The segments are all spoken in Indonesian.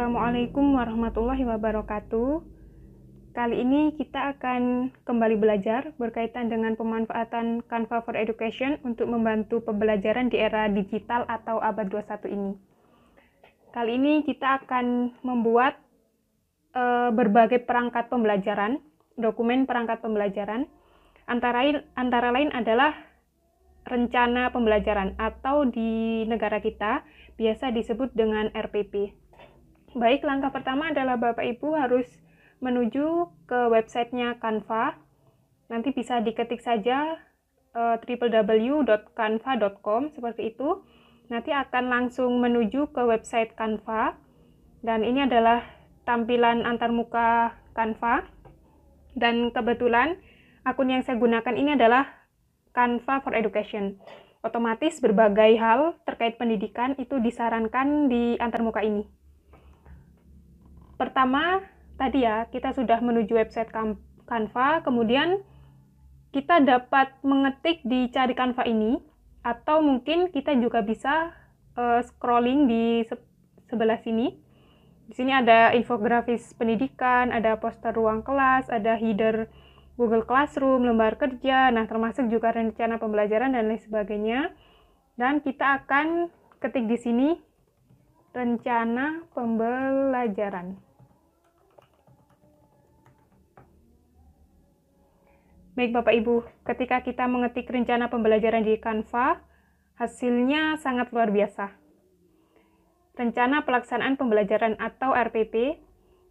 Assalamualaikum warahmatullahi wabarakatuh. Kali ini kita akan kembali belajar berkaitan dengan pemanfaatan Canva for Education untuk membantu pembelajaran di era digital atau abad 21 ini. Kali ini kita akan membuat berbagai perangkat pembelajaran, dokumen perangkat pembelajaran. Antara lain adalah rencana pembelajaran atau di negara kita biasa disebut dengan RPP. Baik, langkah pertama adalah Bapak Ibu harus menuju ke websitenya Canva. Nanti bisa diketik saja www.canva.com seperti itu. Nanti akan langsung menuju ke website Canva. Dan ini adalah tampilan antarmuka Canva. Dan kebetulan akun yang saya gunakan ini adalah Canva for Education. Otomatis berbagai hal terkait pendidikan itu disarankan di antarmuka ini. Pertama, tadi ya, kita sudah menuju website Canva, kemudian kita dapat mengetik di cari Canva ini, atau mungkin kita juga bisa scrolling di sebelah sini. Di sini ada infografis pendidikan, ada poster ruang kelas, ada header Google Classroom, lembar kerja, nah termasuk juga rencana pembelajaran dan lain sebagainya. Dan kita akan ketik di sini rencana pembelajaran. Baik Bapak Ibu, ketika kita mengetik rencana pembelajaran di Canva, hasilnya sangat luar biasa. Rencana pelaksanaan pembelajaran atau RPP,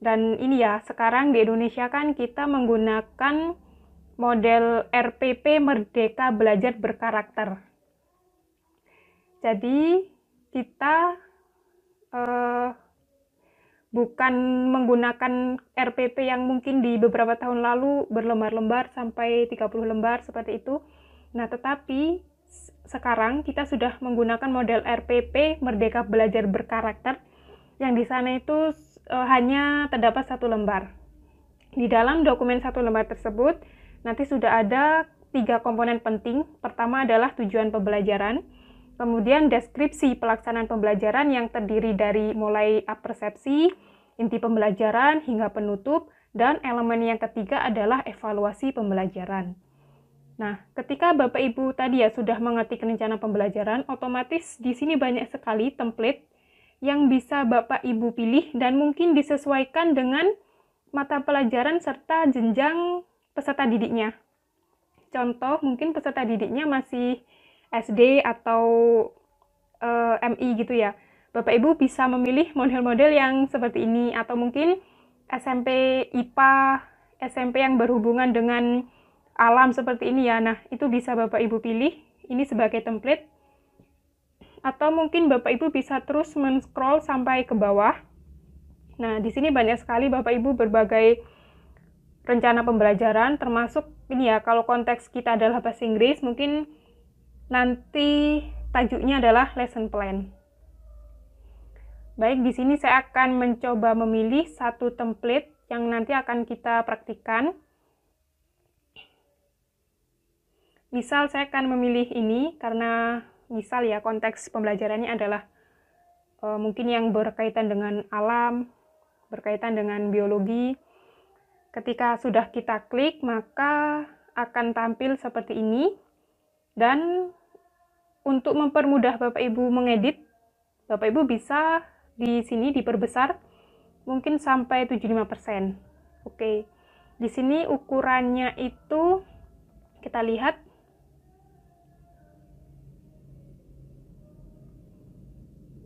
dan ini ya, sekarang di Indonesia kan kita menggunakan model RPP Merdeka Belajar Berkarakter. Jadi, kita bukan menggunakan RPP yang mungkin di beberapa tahun lalu berlembar-lembar sampai 30 lembar seperti itu. Nah, tetapi sekarang kita sudah menggunakan model RPP Merdeka Belajar Berkarakter yang di sana itu hanya terdapat 1 lembar. Di dalam dokumen 1 lembar tersebut nanti sudah ada 3 komponen penting. Pertama adalah tujuan pembelajaran, kemudian deskripsi pelaksanaan pembelajaran yang terdiri dari mulai persepsi, inti pembelajaran, hingga penutup, dan elemen yang ketiga adalah evaluasi pembelajaran. Nah, ketika Bapak Ibu tadi ya sudah mengetik rencana pembelajaran, otomatis di sini banyak sekali template yang bisa Bapak Ibu pilih dan mungkin disesuaikan dengan mata pelajaran serta jenjang peserta didiknya. Contoh, mungkin peserta didiknya masih SD atau MI gitu ya. Bapak Ibu bisa memilih model-model yang seperti ini, atau mungkin SMP IPA, SMP yang berhubungan dengan alam seperti ini ya. Nah, itu bisa Bapak Ibu pilih ini sebagai template. Atau mungkin Bapak Ibu bisa terus men-scroll sampai ke bawah. Nah, di sini banyak sekali Bapak Ibu berbagai rencana pembelajaran, termasuk ini ya, kalau konteks kita adalah bahasa Inggris, mungkin nanti tajuknya adalah lesson plan. Baik, di sini saya akan mencoba memilih satu template yang nanti akan kita praktikkan. Misal saya akan memilih ini karena misal ya konteks pembelajarannya adalah mungkin yang berkaitan dengan alam, berkaitan dengan biologi. Ketika sudah kita klik, maka akan tampil seperti ini. Dan untuk mempermudah Bapak Ibu mengedit, Bapak Ibu bisa di sini diperbesar mungkin sampai 75%. Oke. Di sini ukurannya itu kita lihat.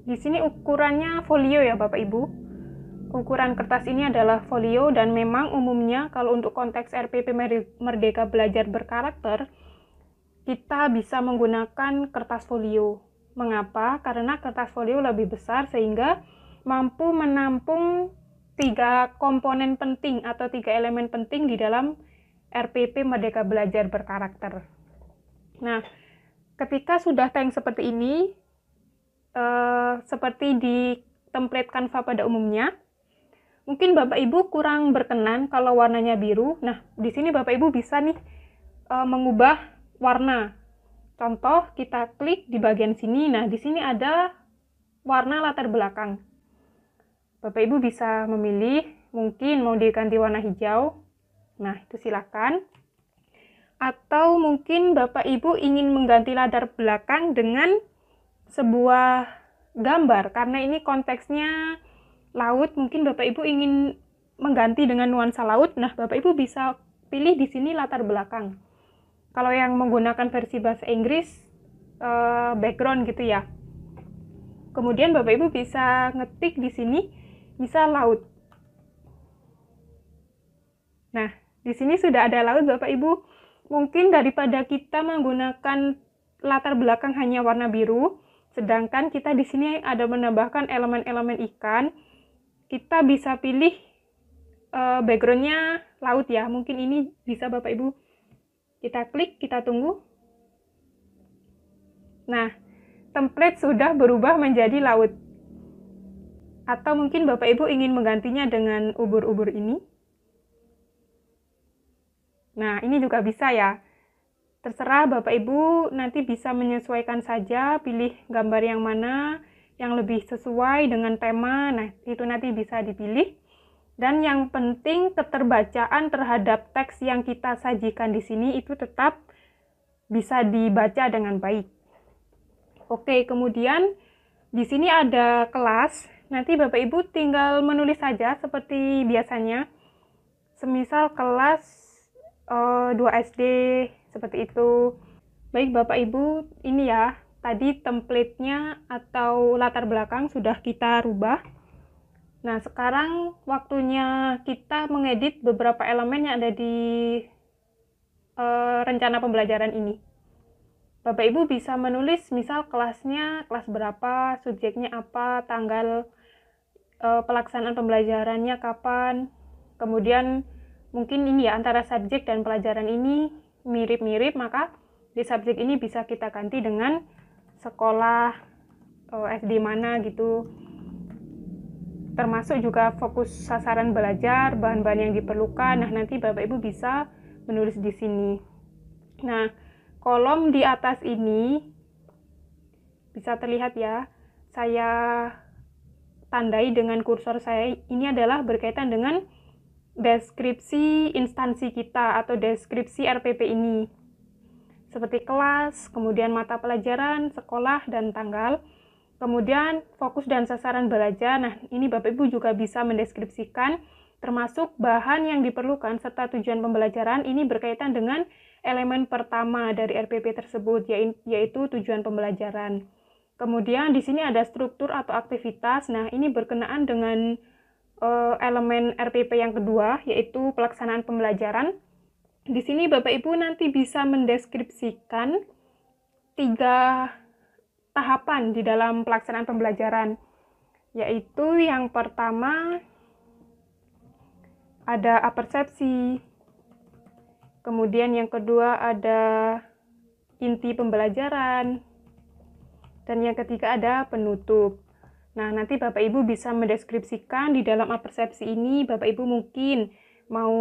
Di sini ukurannya folio ya Bapak Ibu. Ukuran kertas ini adalah folio dan memang umumnya kalau untuk konteks RPP Merdeka Belajar Berkarakter kita bisa menggunakan kertas folio. Mengapa? Karena kertas folio lebih besar sehingga mampu menampung 3 komponen penting atau 3 elemen penting di dalam RPP Merdeka Belajar Berkarakter. Nah, ketika sudah tank seperti ini, seperti di template Canva pada umumnya, mungkin Bapak Ibu kurang berkenan kalau warnanya biru. Nah, di sini Bapak Ibu bisa nih mengubah warna. Contoh, kita klik di bagian sini. Nah, di sini ada warna latar belakang. Bapak Ibu bisa memilih, mungkin mau diganti warna hijau. Nah, itu silakan. Atau mungkin Bapak Ibu ingin mengganti latar belakang dengan sebuah gambar, karena ini konteksnya laut, mungkin Bapak Ibu ingin mengganti dengan nuansa laut. Nah, Bapak Ibu bisa pilih di sini latar belakang. Kalau yang menggunakan versi bahasa Inggris, background gitu ya. Kemudian Bapak Ibu bisa ngetik di sini, bisa laut. Nah, di sini sudah ada laut, Bapak Ibu. Mungkin daripada kita menggunakan latar belakang hanya warna biru, sedangkan kita di sini ada menambahkan elemen-elemen ikan, kita bisa pilih backgroundnya laut ya. Mungkin ini bisa Bapak Ibu kita klik, kita tunggu. Nah, template sudah berubah menjadi laut. Atau mungkin Bapak Ibu ingin menggantinya dengan ubur-ubur ini. Nah, ini juga bisa ya. Terserah Bapak Ibu, nanti bisa menyesuaikan saja, pilih gambar yang mana yang lebih sesuai dengan tema. Nah, itu nanti bisa dipilih. Dan yang penting keterbacaan terhadap teks yang kita sajikan di sini itu tetap bisa dibaca dengan baik. Oke, kemudian di sini ada kelas. Nanti Bapak Ibu tinggal menulis saja seperti biasanya. Semisal kelas 2 SD seperti itu. Baik Bapak Ibu, ini ya, tadi template-nya atau latar belakang sudah kita rubah. Nah, sekarang waktunya kita mengedit beberapa elemen yang ada di rencana pembelajaran ini. Bapak Ibu bisa menulis misal kelasnya, kelas berapa, subjeknya apa, tanggal pelaksanaan pembelajarannya kapan, kemudian mungkin ini ya, antara subjek dan pelajaran ini mirip-mirip, maka di subjek ini bisa kita ganti dengan sekolah SD mana gitu. Termasuk juga fokus sasaran belajar, bahan-bahan yang diperlukan. Nah, nanti Bapak Ibu bisa menulis di sini. Nah, kolom di atas ini bisa terlihat ya, saya tandai dengan kursor saya, ini adalah berkaitan dengan deskripsi instansi kita atau deskripsi RPP ini. Seperti kelas, kemudian mata pelajaran, sekolah, dan tanggal. Kemudian fokus dan sasaran belajar. Nah, ini Bapak Ibu juga bisa mendeskripsikan termasuk bahan yang diperlukan serta tujuan pembelajaran. Ini berkaitan dengan elemen pertama dari RPP tersebut, yaitu tujuan pembelajaran. Kemudian di sini ada struktur atau aktivitas. Nah, ini berkenaan dengan elemen RPP yang kedua, yaitu pelaksanaan pembelajaran. Di sini Bapak Ibu nanti bisa mendeskripsikan 3 tahapan di dalam pelaksanaan pembelajaran, yaitu yang pertama ada apersepsi, kemudian yang kedua ada inti pembelajaran, dan yang ketiga ada penutup. Nah, nanti Bapak Ibu bisa mendeskripsikan di dalam apersepsi ini, Bapak Ibu mungkin mau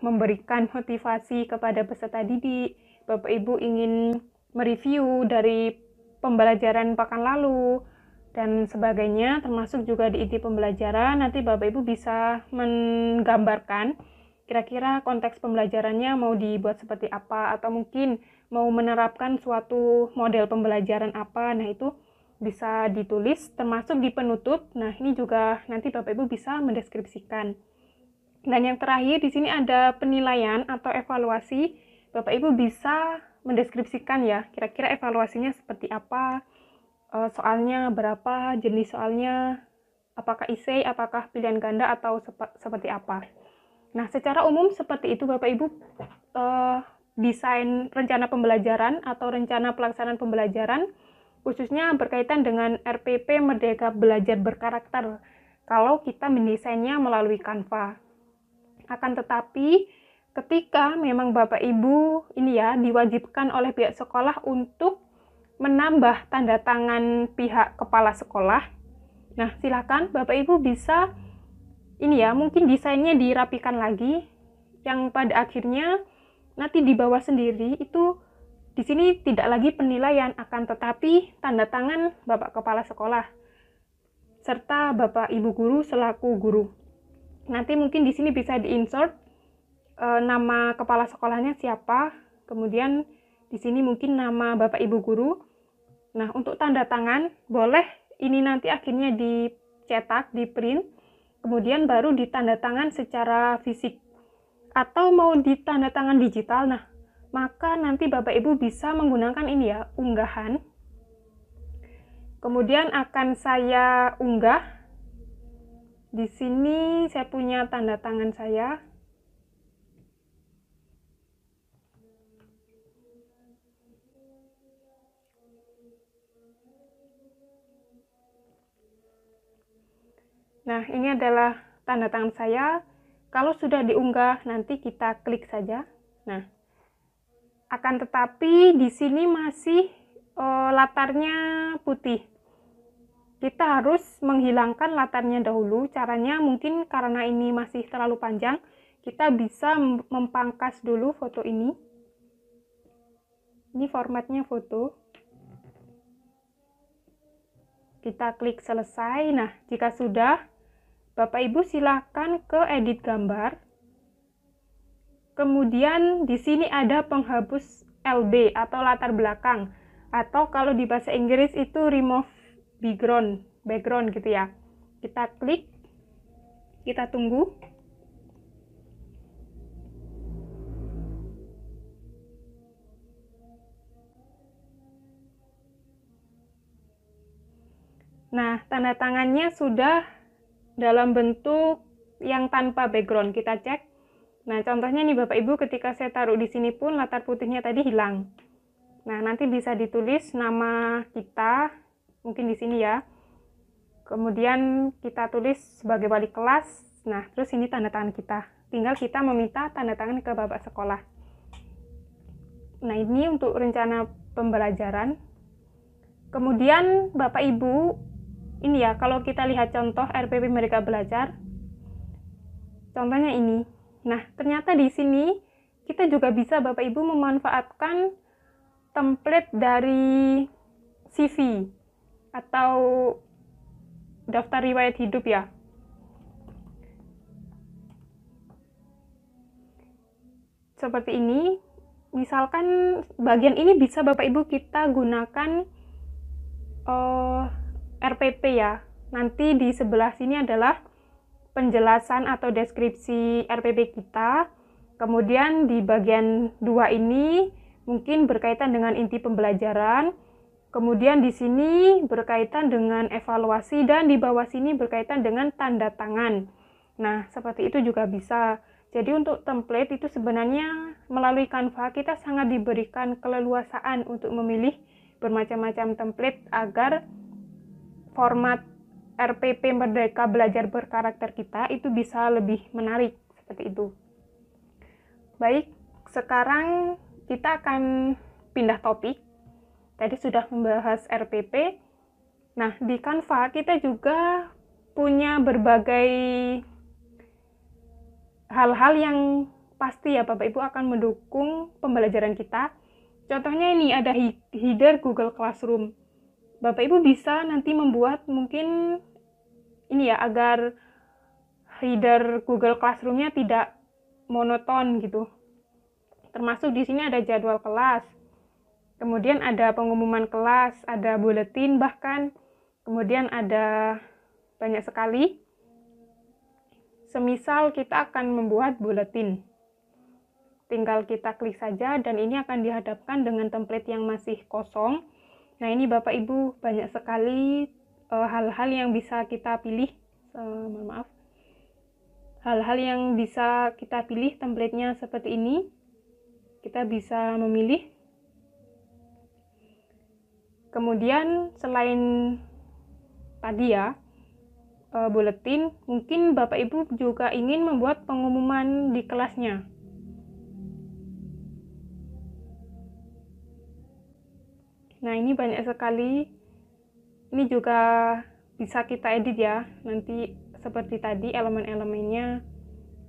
memberikan motivasi kepada peserta didik, Bapak Ibu ingin mereview dari pembelajaran pekan lalu, dan sebagainya, termasuk juga di inti pembelajaran. Nanti Bapak Ibu bisa menggambarkan kira-kira konteks pembelajarannya mau dibuat seperti apa, atau mungkin mau menerapkan suatu model pembelajaran apa. Nah, itu bisa ditulis, termasuk di penutup. Nah, ini juga nanti Bapak Ibu bisa mendeskripsikan. Dan yang terakhir di sini ada penilaian atau evaluasi. Bapak Ibu bisa mendeskripsikan ya, kira-kira evaluasinya seperti apa, soalnya berapa, jenis soalnya, apakah essay, apakah pilihan ganda, atau seperti apa. Nah, secara umum seperti itu Bapak Ibu desain rencana pembelajaran atau rencana pelaksanaan pembelajaran, khususnya berkaitan dengan RPP Merdeka Belajar Berkarakter kalau kita mendesainnya melalui Canva. Akan tetapi ketika memang Bapak Ibu ini ya diwajibkan oleh pihak sekolah untuk menambah tanda tangan pihak kepala sekolah, nah silakan Bapak Ibu bisa ini ya, mungkin desainnya dirapikan lagi, yang pada akhirnya nanti di bawah sendiri itu di sini tidak lagi penilaian, akan tetapi tanda tangan Bapak Kepala Sekolah. serta Bapak Ibu guru selaku guru. Nanti mungkin di sini bisa diinsert nama kepala sekolahnya siapa, kemudian di sini mungkin nama Bapak Ibu guru. Nah, untuk tanda tangan boleh ini nanti akhirnya dicetak, di print, kemudian baru ditanda tangan secara fisik. Atau mau ditanda tangan digital, nah maka nanti Bapak Ibu bisa menggunakan ini ya, unggahan. Kemudian akan saya unggah. Di sini saya punya tanda tangan saya. Nah, ini adalah tanda tangan saya. Kalau sudah diunggah, nanti kita klik saja. Nah, akan tetapi di sini masih latarnya putih. Kita harus menghilangkan latarnya dahulu. Caranya mungkin karena ini masih terlalu panjang, kita bisa mempangkas dulu foto ini. Ini formatnya foto. Kita klik selesai. Nah, jika sudah, Bapak Ibu silakan ke edit gambar. Kemudian di sini ada penghapus LB atau latar belakang. Atau kalau di bahasa Inggris itu remove background gitu ya. Kita klik, kita tunggu. Nah, tanda tangannya sudah dalam bentuk yang tanpa background. Kita cek. Nah, contohnya nih Bapak Ibu, ketika saya taruh di sini pun latar putihnya tadi hilang. Nah, nanti bisa ditulis nama kita, mungkin di sini ya. Kemudian kita tulis sebagai wali kelas. Nah, terus ini tanda tangan kita. Tinggal kita meminta tanda tangan ke Bapak sekolah. Nah, ini untuk rencana pembelajaran. Kemudian Bapak Ibu, ini ya, kalau kita lihat contoh RPP Merdeka Belajar, contohnya ini. Nah, ternyata di sini kita juga bisa Bapak Ibu memanfaatkan template dari CV atau daftar riwayat hidup ya. Seperti ini. Misalkan bagian ini bisa Bapak Ibu kita gunakan RPP ya. Nanti di sebelah sini adalah penjelasan atau deskripsi RPP kita. Kemudian di bagian 2 ini mungkin berkaitan dengan inti pembelajaran. Kemudian di sini berkaitan dengan evaluasi dan di bawah sini berkaitan dengan tanda tangan. Nah, seperti itu juga bisa. Jadi untuk template itu sebenarnya melalui Canva kita sangat diberikan keleluasaan untuk memilih bermacam-macam template agar format RPP Merdeka Belajar Berkarakter kita itu bisa lebih menarik, seperti itu. Baik, sekarang kita akan pindah topik. Tadi sudah membahas RPP. Nah, di Canva kita juga punya berbagai hal-hal yang pasti ya Bapak Ibu akan mendukung pembelajaran kita. Contohnya ini ada header Google Classroom. Bapak Ibu bisa nanti membuat mungkin ini ya, agar header Google Classroom-nya tidak monoton gitu. Termasuk di sini ada jadwal kelas. Kemudian ada pengumuman kelas, ada buletin bahkan. Kemudian ada banyak sekali. Semisal kita akan membuat buletin. Tinggal kita klik saja dan ini akan dihadapkan dengan template yang masih kosong. Nah, ini Bapak Ibu banyak sekali hal-hal yang bisa kita pilih. Hal-hal yang bisa kita pilih template-nya seperti ini. Kita bisa memilih. Kemudian selain tadi ya, buletin, mungkin Bapak Ibu juga ingin membuat pengumuman di kelasnya. Nah, ini banyak sekali. Ini juga bisa kita edit ya, nanti seperti tadi elemen-elemennya,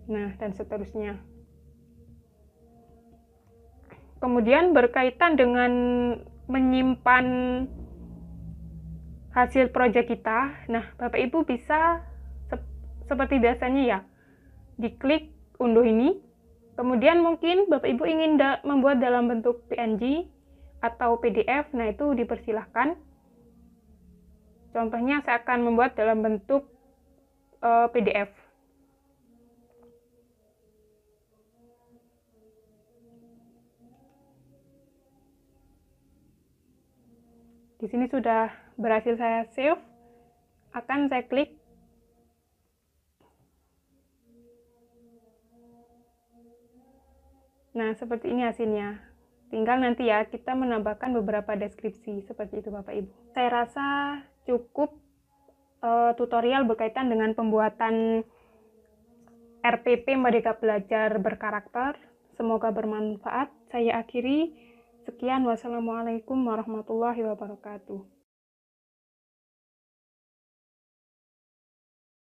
nah dan seterusnya. Kemudian berkaitan dengan menyimpan hasil proyek kita. Nah, Bapak Ibu bisa seperti biasanya ya, diklik unduh ini. Kemudian mungkin Bapak Ibu ingin membuat dalam bentuk PNG atau PDF, nah itu dipersilahkan. Contohnya saya akan membuat dalam bentuk PDF. Di sini sudah berhasil saya save. Akan saya klik. Nah, seperti ini hasilnya. Tinggal nanti ya kita menambahkan beberapa deskripsi seperti itu Bapak Ibu. Saya rasa cukup tutorial berkaitan dengan pembuatan RPP Merdeka Belajar Berkarakter. Semoga bermanfaat. Saya akhiri. Sekian, wassalamualaikum warahmatullahi wabarakatuh.